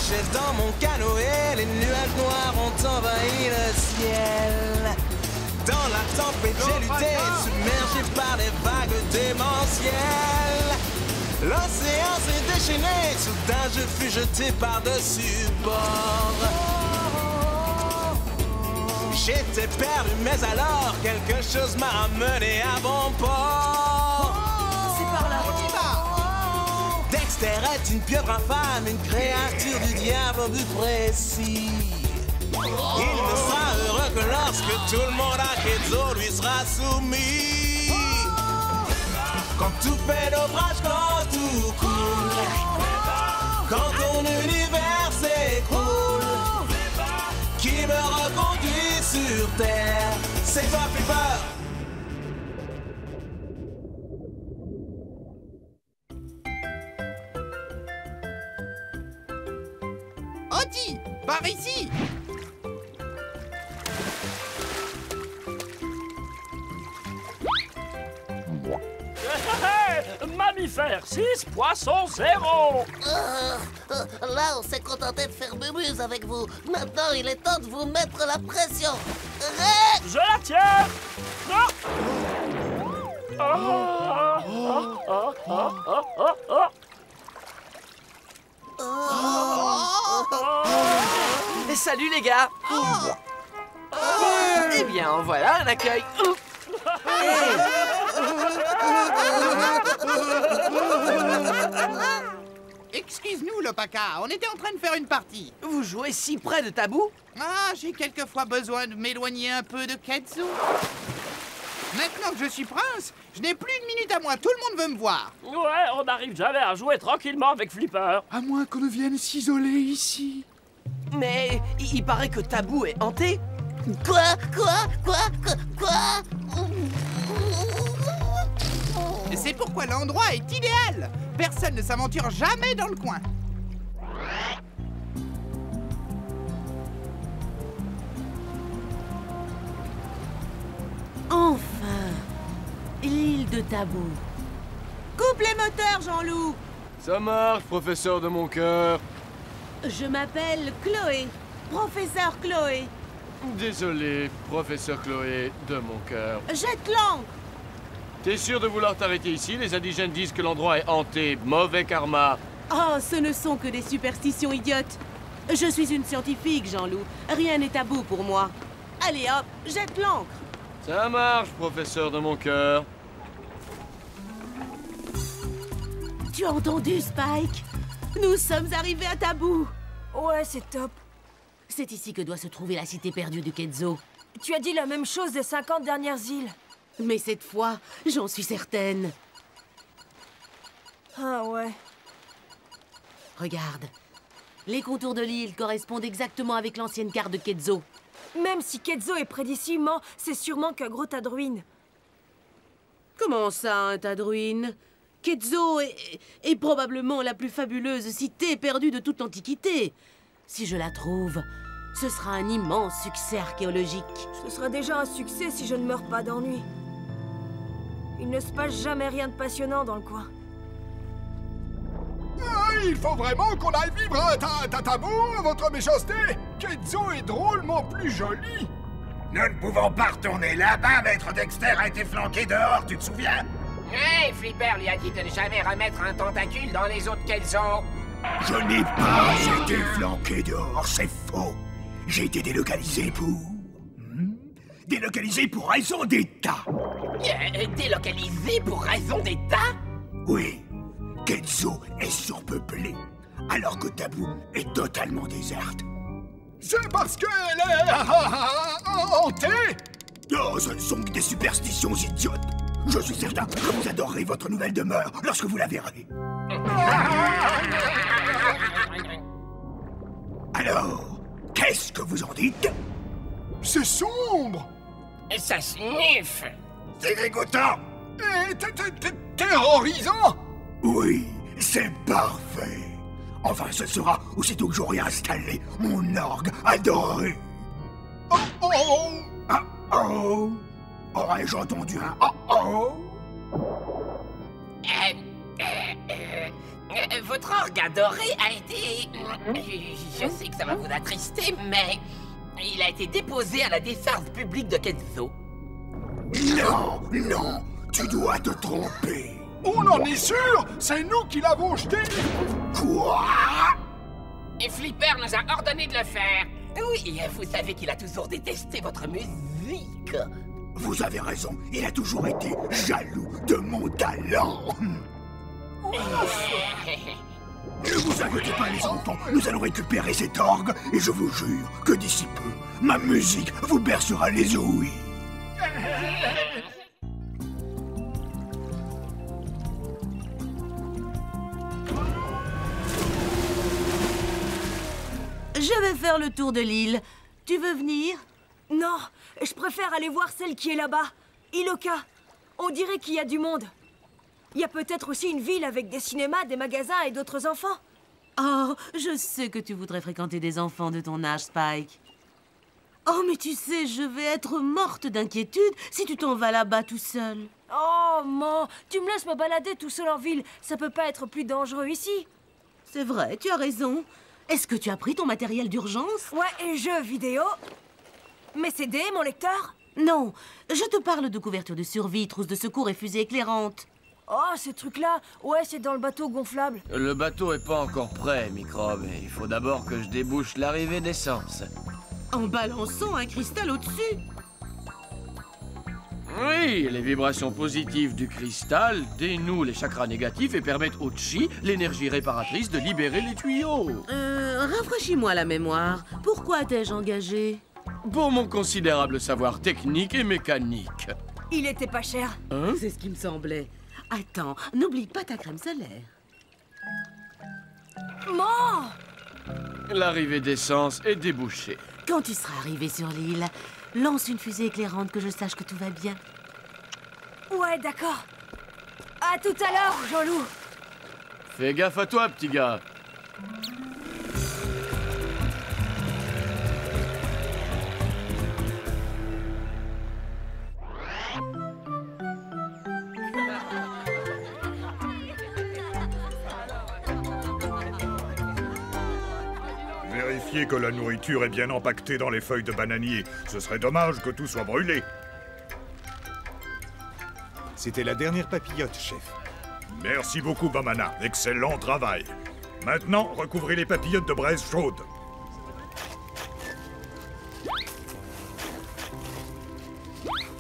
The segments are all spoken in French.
marchais dans mon canoë, les nuages noirs ont envahi le ciel. Dans la tempête, j'ai lutté, submergé par des vagues démentielles. L'océan s'est déchaîné, soudain je fus jeté par-dessus bord. J'étais perdu, mais alors quelque chose m'a ramené à bon port. C'est par là. On y va. Dexter est une pieuvre infâme, une créature du diable au but précis. Il ne sera heureux que lorsque tout le monde à Quetzal lui sera soumis. Quand tout fait naufrage, quand tout coule, quand ton univers s'écroule, qui me reconduit sur terre, c'est toi Flipper. Odie, par ici. Mammifère 6, poisson 0. Là, on s'est contenté de faire bumuse avec vous. Maintenant, il est temps de vous mettre la pression. Je la tiens. Non. Salut les gars. Eh bien, en voilà un accueil. Excuse-nous, Lopaka, on était en train de faire une partie. Vous jouez si près de Tabou? Ah, j'ai quelquefois besoin de m'éloigner un peu de Quetzal. Maintenant que je suis prince, je n'ai plus une minute à moi, tout le monde veut me voir. Ouais, on n'arrive jamais à jouer tranquillement avec Flipper. À moins qu'on ne vienne s'isoler ici. Mais il paraît que Tabou est hanté. Quoi? C'est pourquoi l'endroit est idéal. Personne ne s'aventure jamais dans le coin. Enfin, l'île de Tabou. Coupe les moteurs, Jean-Loup. Ça marche, professeur de mon cœur. Je m'appelle Chloé. Professeur Chloé. Désolé, professeur Chloé de mon cœur. Jette l'ancre. T'es sûr de vouloir t'arrêter ici? Les indigènes disent que l'endroit est hanté. Mauvais karma. Oh, ce ne sont que des superstitions idiotes. Je suis une scientifique, Jean-Loup. Rien n'est tabou pour moi. Allez hop, jette l'ancre. Ça marche, professeur de mon cœur. Tu as entendu, Spike? Nous sommes arrivés à Tabou. Ouais, c'est top. C'est ici que doit se trouver la cité perdue du Quetzal. Tu as dit la même chose des 50 dernières îles. Mais cette fois, j'en suis certaine. Ah ouais. Regarde. Les contours de l'île correspondent exactement avec l'ancienne carte de Quetzal. Même si Quetzal est près d'ici, c'est sûrement qu'un gros tas de ruines. Comment ça, un tas de ruines? Quetzal est probablement la plus fabuleuse cité perdue de toute l'Antiquité. Si je la trouve, ce sera un immense succès archéologique. Ce sera déjà un succès si je ne meurs pas d'ennui. Il ne se passe jamais rien de passionnant dans le coin. Ah, il faut vraiment qu'on aille vivre à Tabou, votre méchanceté. Quetzal est drôlement plus joli. Nous ne pouvons pas retourner là-bas, Maître Dexter a été flanqué dehors, tu te souviens? Hey, Flipper lui a dit de ne jamais remettre un tentacule dans les eaux de Quetzal. Je n'ai pas été flanqué dehors, c'est faux. J'ai été délocalisé pour... délocalisé pour raison d'État. Délocalisé pour raison d'État? Oui, Quetzal est surpeuplé, alors que Tabou est totalement déserte. C'est parce qu'elle est hantée? Oh, ce ne sont que des superstitions idiotes. Je suis certain que vous adorerez votre nouvelle demeure lorsque vous la verrez. Alors, qu'est-ce que vous en dites? C'est sombre. Ça sniffe. C'est dégoûtant. Et terrorisant. Oui, c'est parfait. Enfin, ce sera aussitôt que j'aurai installé mon orgue adoré. Oh oh. Ah oh. Aurais-je entendu un oh oh? Votre orgue adoré a été... Je sais que ça va vous attrister, mais... Il a été déposé à la décharge publique de Ketzo. Non, non, tu dois te tromper. On en est sûr? C'est nous qui l'avons jeté. Quoi? Et Flipper nous a ordonné de le faire. Oui, vous savez qu'il a toujours détesté votre musique. Vous avez raison, il a toujours été jaloux de mon talent. Ne vous inquiétez pas les enfants, nous allons récupérer cet orgue et je vous jure que d'ici peu, ma musique vous bercera les ouïes. Je vais faire le tour de l'île. Tu veux venir? Non, je préfère aller voir celle qui est là-bas. Iloka. On dirait qu'il y a du monde. Il y a peut-être aussi une ville avec des cinémas, des magasins et d'autres enfants. Oh, je sais que tu voudrais fréquenter des enfants de ton âge, Spike. Oh, mais tu sais, je vais être morte d'inquiétude si tu t'en vas là-bas tout seul. Oh, man, tu me laisses me balader tout seul en ville. Ça peut pas être plus dangereux ici. C'est vrai, tu as raison. Est-ce que tu as pris ton matériel d'urgence? Ouais, et jeux vidéo. Mes CD, mon lecteur? Non, je te parle de couverture de survie, trousse de secours et fusée éclairante. Oh, ces trucs-là. Ouais, c'est dans le bateau gonflable. Le bateau est pas encore prêt, Microbe. Il faut d'abord que je débouche l'arrivée d'essence. En balançant un cristal au-dessus. Oui, les vibrations positives du cristal dénouent les chakras négatifs et permettent au chi, l'énergie réparatrice, de libérer les tuyaux. Rafraîchis-moi la mémoire. Pourquoi t'ai-je engagé? Pour mon considérable savoir technique et mécanique. Il était pas cher. Hein? C'est ce qui me semblait. Attends, n'oublie pas ta crème solaire. Man! L'arrivée d'essence est débouchée. Quand tu seras arrivé sur l'île, lance une fusée éclairante que je sache que tout va bien. Ouais, d'accord. À tout à l'heure, Jean-Loup. Fais gaffe à toi, petit gars. Vérifiez que la nourriture est bien empaquetée dans les feuilles de bananier. Ce serait dommage que tout soit brûlé. C'était la dernière papillote, chef. Merci beaucoup, Bamana. Excellent travail. Maintenant, recouvrez les papillotes de braise chaude.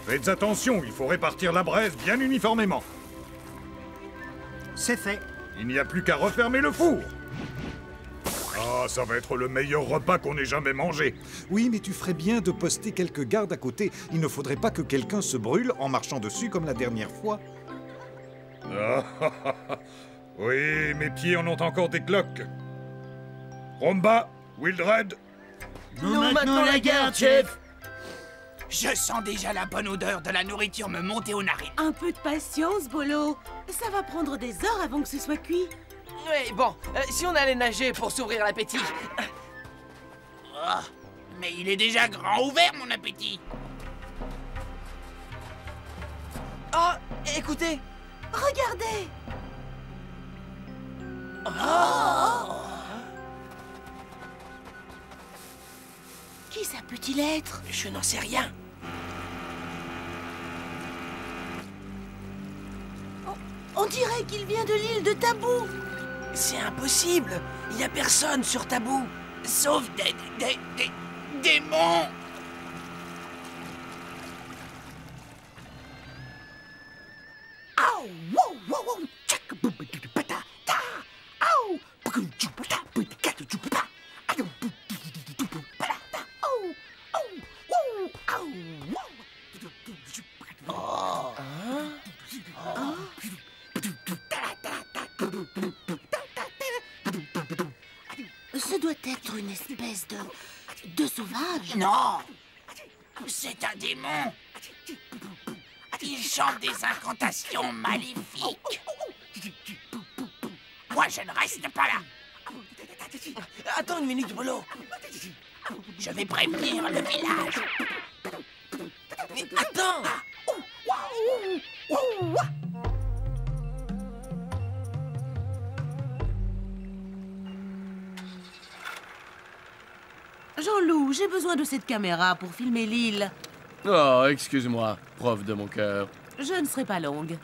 Faites attention, il faut répartir la braise bien uniformément. C'est fait. Il n'y a plus qu'à refermer le four. Ah, ça va être le meilleur repas qu'on ait jamais mangé. Oui, mais tu ferais bien de poster quelques gardes à côté. Il ne faudrait pas que quelqu'un se brûle en marchant dessus comme la dernière fois. Oui, mes pieds en ont encore des cloques. Romba, Wildred. Nous maintenons la garde, chef. Je sens déjà la bonne odeur de la nourriture me monter aux narines. Un peu de patience, Bolo. Ça va prendre des heures avant que ce soit cuit. Oui, bon, si on allait nager pour s'ouvrir l'appétit. Oh, mais il est déjà grand ouvert, mon appétit. Oh, écoutez. Regardez. Oh. Qui ça peut-il être? Je n'en sais rien. On dirait qu'il vient de l'île de Tabou. C'est impossible. Il n'y a personne sur Tabou. Sauf des démons. Ce doit être une espèce de sauvage. Non, c'est un démon. Il chante des incantations maléfiques. Moi, je ne reste pas là. Attends une minute, Bolo. Je vais prévenir le village. Mais attends. j'ai besoin de cette caméra pour filmer l'île. Oh, excuse-moi, prof de mon cœur. Je ne serai pas longue.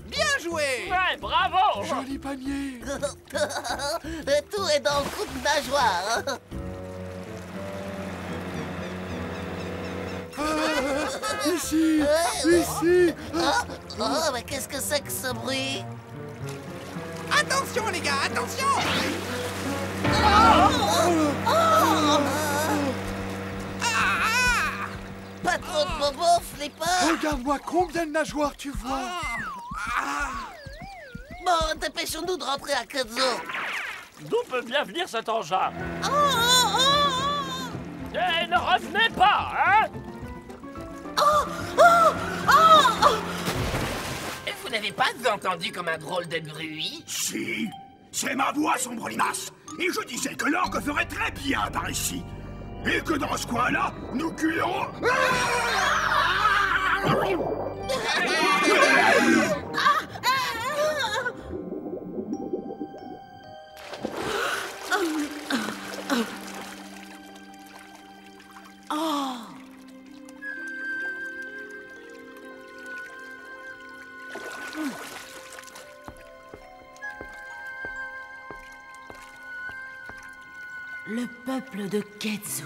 Bien joué! Ouais, bravo! Joli panier. Tout est dans le coup de nageoire. Ici, ici. Oh, mais qu'est-ce que c'est que ce bruit? Attention, les gars, attention! Pas trop de bobos, Flipper. Regarde-moi combien de nageoires tu vois. Bon, dépêchons-nous de rentrer à Kaizo. D'où peut bien venir cet engin? Et ne revenez pas, hein? Vous n'avez pas entendu comme un drôle de bruit? Si, c'est ma voix, sombre limace. Et je disais que l'orgue ferait très bien par ici. Et que dans ce coin-là, nous cueillerons... Le peuple de Kaizo.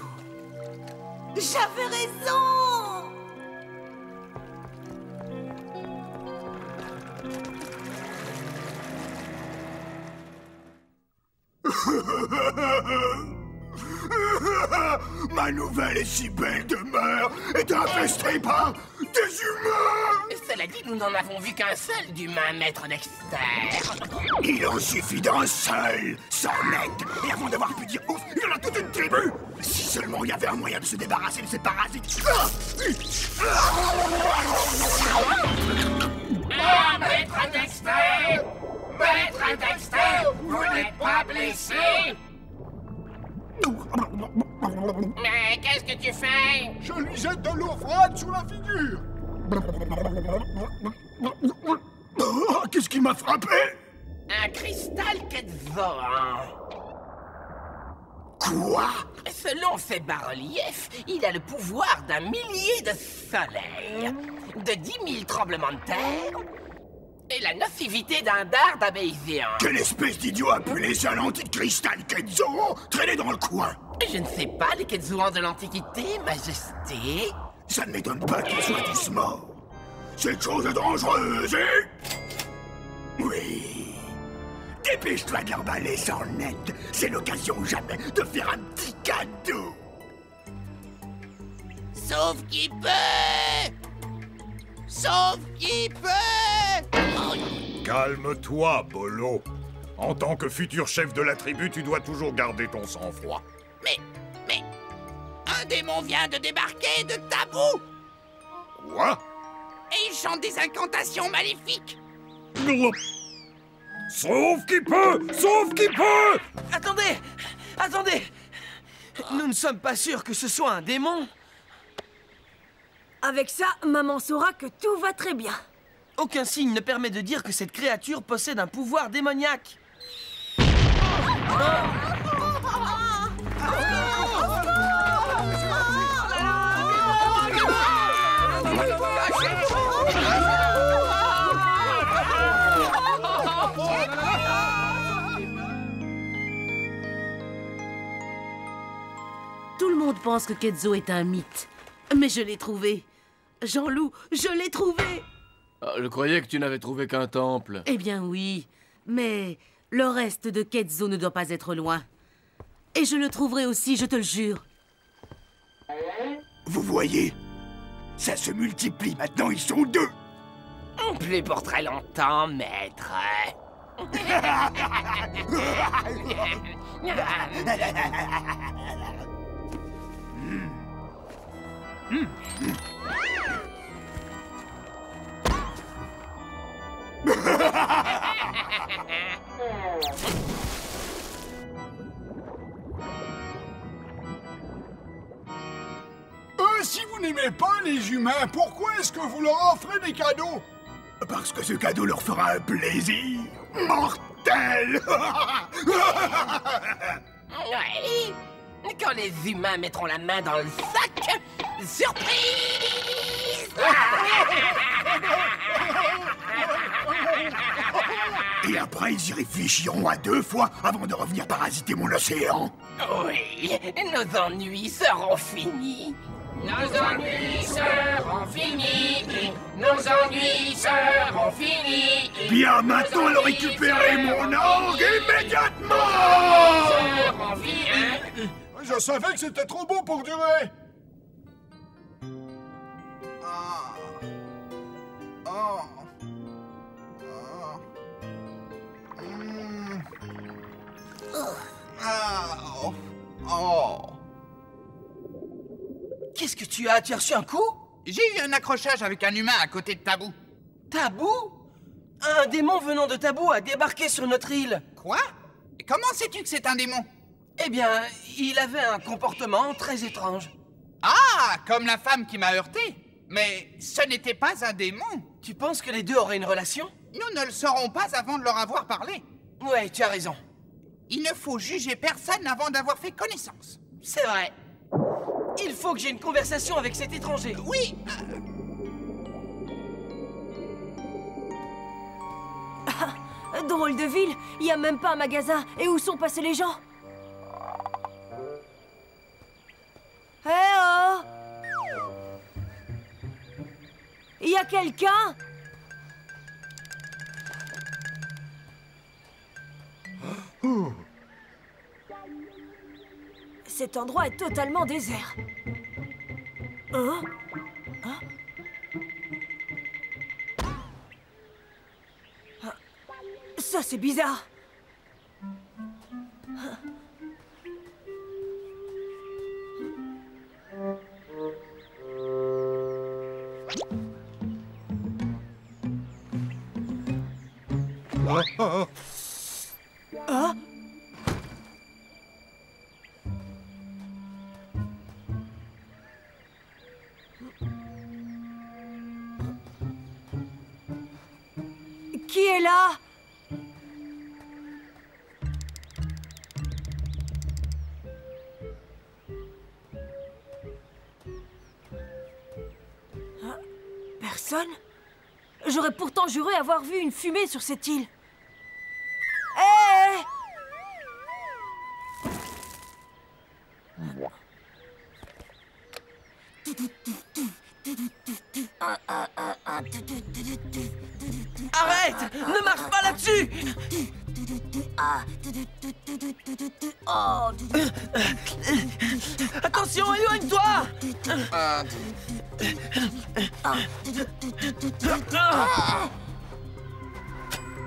J'avais raison! Ma nouvelle et si belle demeure est infestée par des humains. Cela dit, nous n'en avons vu qu'un seul d'humain, maître Dexter. Il en suffit d'un seul, sans net. Et avant d'avoir pu dire ouf, il y en a toute une tribu. Si seulement il y avait un moyen de se débarrasser de ces parasites. Ah, maître Dexter! Maître Dexter, vous n'êtes pas blessé? Mais qu'est-ce que tu fais? Je lui jette de l'eau froide sous la figure. Oh, qu'est-ce qui m'a frappé? Un cristal Quetzalcoatl. Quoi? Selon ses bas-reliefs, il a le pouvoir d'un millier de soleils, de 10 000 tremblements de terre et la nocivité d'un dard d'abeilles géants. Quelle espèce d'idiot a pu laisser un antique cristal Quetzalcoatl traîner dans le coin? Je ne sais pas, les Quetzalcoatlans de l'Antiquité, Majesté. Ça ne m'étonne pas qu'ils soient tous morts. Cette chose est dangereuse, et... Oui. Dépêche-toi de l'emballer sans net. C'est l'occasion ou jamais de faire un petit cadeau. Sauf qui peut! Sauf qui peut! Calme-toi, Bolo. En tant que futur chef de la tribu, tu dois toujours garder ton sang-froid. Mais... Un démon vient de débarquer de Tabou! Quoi? Et il chante des incantations maléfiques! Sauf qui peut! Sauf qui peut! Attendez! Attendez! Nous ne sommes pas sûrs que ce soit un démon. Avec ça, maman saura que tout va très bien. Aucun signe ne permet de dire que cette créature possède un pouvoir démoniaque. Tout le monde pense que Kaizo est un mythe. Mais je l'ai trouvé. Jean-Loup, je l'ai trouvé! Je croyais que tu n'avais trouvé qu'un temple. Eh bien oui, mais le reste de Kaizo ne doit pas être loin. Et je le trouverai aussi, je te le jure. Vous voyez? Ça se multiplie, maintenant ils sont deux. Plus pour très longtemps, maître. Si vous n'aimez pas les humains, pourquoi est-ce que vous leur offrez des cadeaux? Parce que ce cadeau leur fera un plaisir mortel. Ouais. Quand les humains mettront la main dans le sac, surprise! Et après, ils y réfléchiront à 2 fois avant de revenir parasiter mon océan. Oui, nos ennuis seront finis. Nos ennuis seront finis. Nos ennuis seront finis. Bien, maintenant, le récupérer mon orgue immédiatement. Seront finis. Je savais que c'était trop beau pour durer. Qu'est-ce que tu as? Tu as reçu un coup? J'ai eu un accrochage avec un humain à côté de Tabou. Tabou? Un démon venant de Tabou a débarqué sur notre île. Quoi? Comment sais-tu que c'est un démon? Eh bien, il avait un comportement très étrange. Ah, comme la femme qui m'a heurté. Mais ce n'était pas un démon. Tu penses que les deux auraient une relation? Nous ne le saurons pas avant de leur avoir parlé. Ouais, tu as raison. Il ne faut juger personne avant d'avoir fait connaissance. C'est vrai. Il faut que j'ai une conversation avec cet étranger. Oui. Drôle de ville, il n'y a même pas un magasin. Et où sont passés les gens? Eh oh! Y a quelqu'un? Cet endroit est totalement désert. Hein? Hein? Ça, c'est bizarre. Hein? Qui est là? Personne? J'aurais pourtant juré avoir vu une fumée sur cette île. Hé! Arrête! Ne marche pas là-dessus! Attention, éloigne-toi!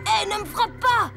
Hé, ne me frappe pas!